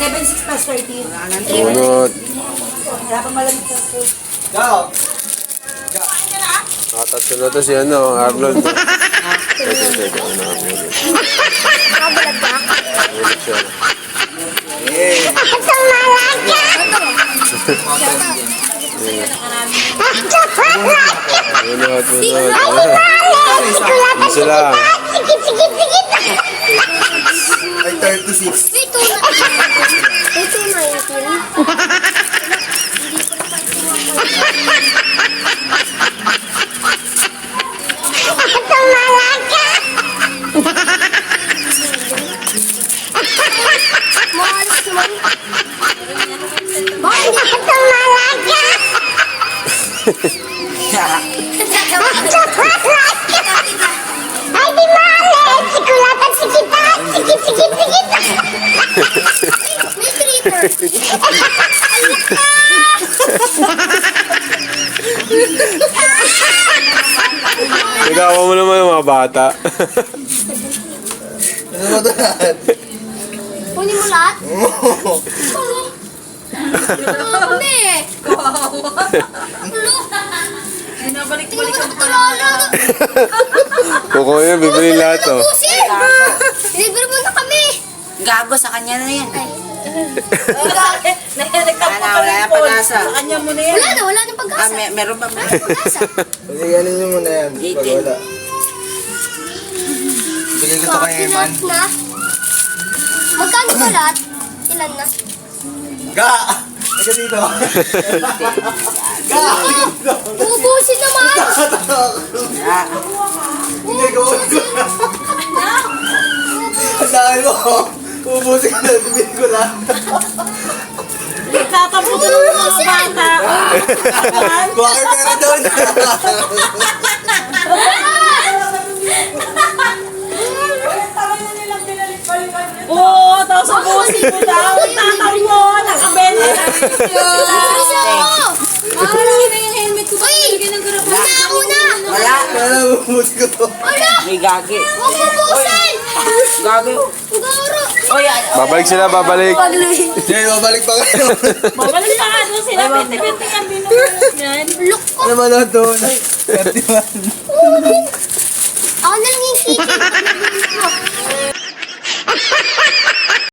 11.6 plus 13. Bunot. Wala pang malamig sa school. Go! Nakatatlo na to si Arnold. Teka, Nakabulag ka? Bunot siya. Bunot. Isa lang. Ay, 36. May tuna. May tuna yun. Mahalas naman. Bakit hindi ka tumalaga? Ay, di mahalas. Sikulatan, sikita. Sikit. May creeper. Nagawa mo naman yung mga bata. Ano mo doon? Kunin mo lahat? Oo. Kami eh. Binabalik-balik ang Kuko yun, bibili lahat oh. Pusin! Libre mo na kami. gago sa kanya na yan. Wala na pag-asa. Sa kanya mo na yan. Wala na pag-asa. Meron ba? Kasi ganin nyo muna yan. Pag wala. Bigay ko to kay Eman. Na? Magkano ba lahat? Ilan na? Ga! Ika dito. Ga! Ubusin naman! Hindi ko. Ang dahil mo. Ubusin ko na. Bibili ko lang. Tataputin mo yung mga bata. Kuha kayo pera doon. Oo, tapos ubusin mo daw. Tatang mo, nakabenta. Ubusin mo! Marami na yung helmet ko. Uy! Wala ako na! Wala. Wala, ubusin ko. Wala! May gagi. Huwag ubusin! Gagi. Garo! Oy, Babalik sila, babalik. Hindi, mabalik pa kayo. Babalik pa nga doon sila. Bente-bente ang binubulat niyan. Look ko! Ano ba na doon? 31. Ako na lang yung kitchen.